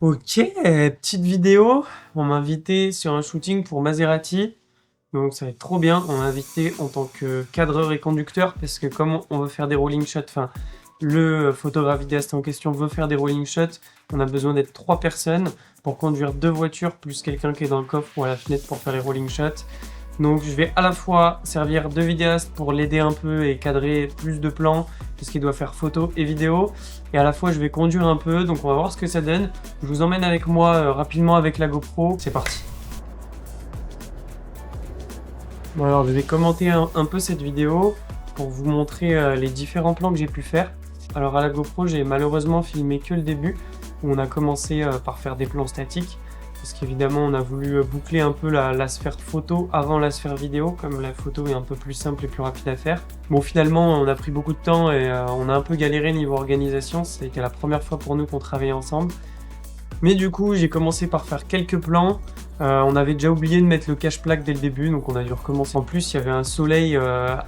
Ok, petite vidéo. On m'a invité sur un shooting pour Maserati. Donc ça va être trop bien. On m'a invité en tant que cadreur et conducteur parce que comme on veut faire des rolling shots, enfin le photographe vidéaste en question veut faire des rolling shots, on a besoin d'être 3 personnes pour conduire 2 voitures plus quelqu'un qui est dans le coffre ou à la fenêtre pour faire les rolling shots. Donc je vais à la fois servir de vidéaste pour l'aider un peu et cadrer plus de plans puisqu'il doit faire photo et vidéo. Et à la fois je vais conduire un peu, donc on va voir ce que ça donne. Je vous emmène avec moi rapidement avec la GoPro. C'est parti. Bon alors je vais commenter un peu cette vidéo pour vous montrer les différents plans que j'ai pu faire. Alors à la GoPro j'ai malheureusement filmé que le début où on a commencé par faire des plans statiques. Parce qu'évidemment on a voulu boucler un peu la sphère photo avant la sphère vidéo, comme la photo est un peu plus simple et plus rapide à faire. Bon finalement on a pris beaucoup de temps et on a un peu galéré niveau organisation, c'était la première fois pour nous qu'on travaillait ensemble. Mais du coup j'ai commencé par faire quelques plans, on avait déjà oublié de mettre le cache-plaque dès le début, donc on a dû recommencer. En plus il y avait un soleil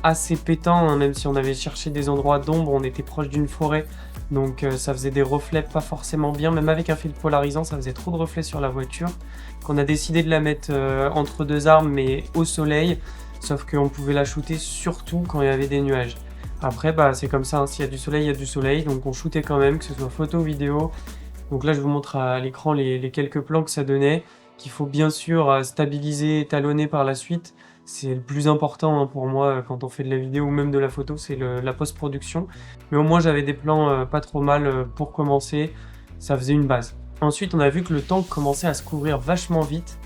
assez pétant, hein, même si on avait cherché des endroits d'ombre, on était proche d'une forêt. Donc ça faisait des reflets pas forcément bien, même avec un filtre polarisant ça faisait trop de reflets sur la voiture. Donc on a décidé de la mettre entre deux arbres mais au soleil, sauf qu'on pouvait la shooter surtout quand il y avait des nuages. Après bah c'est comme ça, hein, s'il y a du soleil, il y a du soleil, donc on shootait quand même, que ce soit photo ou vidéo. Donc là je vous montre à l'écran les quelques plans que ça donnait, qu'il faut bien sûr stabiliser, étalonner par la suite. C'est le plus important hein, pour moi quand on fait de la vidéo ou même de la photo, c'est la post-production. Mais au moins j'avais des plans pas trop mal pour commencer, ça faisait une base. Ensuite on a vu que le temps commençait à se couvrir vachement vite,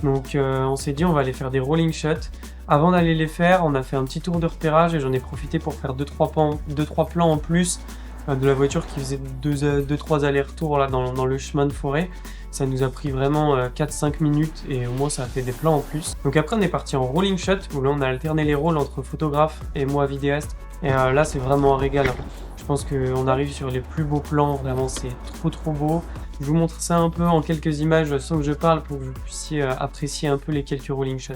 donc on s'est dit on va aller faire des rolling shots. Avant d'aller les faire, on a fait un petit tour de repérage et j'en ai profité pour faire 2-3 plans en plus de la voiture qui faisait 2-3 allers-retours là dans le chemin de forêt. Ça nous a pris vraiment 4-5 minutes et au moins ça a fait des plans en plus. Donc après on est parti en rolling shot où là on a alterné les rôles entre photographe et moi vidéaste. Et là c'est vraiment un régal. Je pense qu'on arrive sur les plus beaux plans, vraiment c'est trop beau. Je vous montre ça un peu en quelques images sans que je parle pour que vous puissiez apprécier un peu les quelques rolling shots.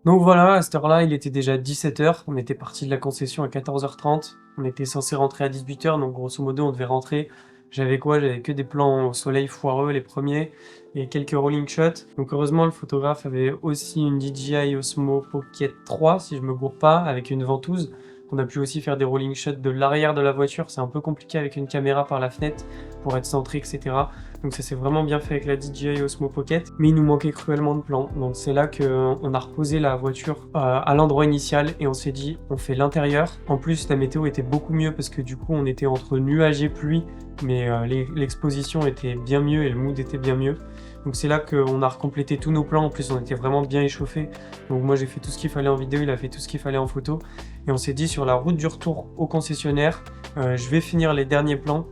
Donc voilà, à cette heure-là, il était déjà 17h, on était parti de la concession à 14h30, on était censé rentrer à 18h, donc grosso modo on devait rentrer. J'avais quoi? J'avais que des plans au soleil foireux, les premiers, et quelques rolling shots. Donc heureusement, le photographe avait aussi une DJI Osmo Pocket 3, si je me gourre pas, avec une ventouse. On a pu aussi faire des rolling shots de l'arrière de la voiture, c'est un peu compliqué avec une caméra par la fenêtre pour être centré, etc. Donc ça s'est vraiment bien fait avec la DJI Osmo Pocket, mais il nous manquait cruellement de plans. Donc c'est là qu'on a reposé la voiture à l'endroit initial et on s'est dit on fait l'intérieur. En plus la météo était beaucoup mieux parce que du coup on était entre nuages et pluie, mais l'exposition était bien mieux et le mood était bien mieux. Donc c'est là qu'on a recomplété tous nos plans, en plus on était vraiment bien échauffés. Donc moi j'ai fait tout ce qu'il fallait en vidéo, il a fait tout ce qu'il fallait en photo. Et on s'est dit sur la route du retour au concessionnaire, je vais finir les derniers plans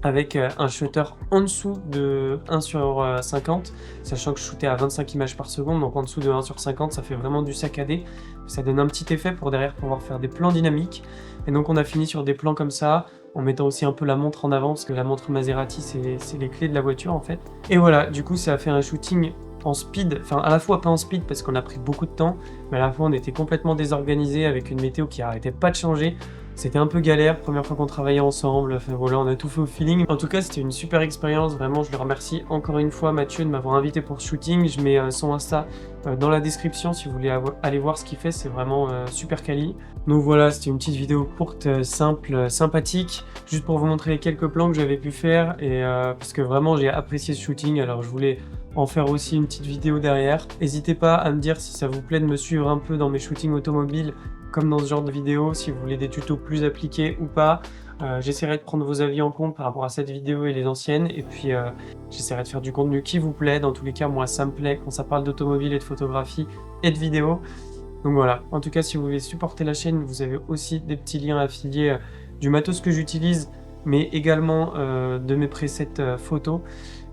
avec un shutter en dessous de 1/50, sachant que je shootais à 25 images par seconde, donc en dessous de 1/50, ça fait vraiment du saccadé. Ça donne un petit effet pour derrière pouvoir faire des plans dynamiques. Et donc on a fini sur des plans comme ça, en mettant aussi un peu la montre en avant, parce que la montre Maserati, c'est les clés de la voiture en fait. Et voilà, du coup ça a fait un shooting en speed, enfin à la fois pas en speed parce qu'on a pris beaucoup de temps, mais à la fois on était complètement désorganisé avec une météo qui arrêtait pas de changer. C'était un peu galère, première fois qu'on travaillait ensemble, enfin voilà, on a tout fait au feeling. En tout cas, c'était une super expérience, vraiment, je le remercie encore une fois Mathieu de m'avoir invité pour ce shooting. Je mets son Insta dans la description si vous voulez aller voir ce qu'il fait, c'est vraiment super quali. Donc voilà, c'était une petite vidéo courte, simple, sympathique, juste pour vous montrer les quelques plans que j'avais pu faire, et parce que vraiment j'ai apprécié ce shooting, alors je voulais en faire aussi une petite vidéo derrière. N'hésitez pas à me dire si ça vous plaît de me suivre un peu dans mes shootings automobiles, comme dans ce genre de vidéo, si vous voulez des tutos plus appliqués ou pas. J'essaierai de prendre vos avis en compte par rapport à cette vidéo et les anciennes, et puis j'essaierai de faire du contenu qui vous plaît. Dans tous les cas, moi ça me plaît quand ça parle d'automobile et de photographie et de vidéo. Donc voilà, en tout cas si vous voulez supporter la chaîne, vous avez aussi des petits liens affiliés du matos que j'utilise, mais également de mes presets photos.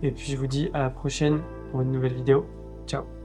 Et puis je vous dis à la prochaine pour une nouvelle vidéo. Ciao!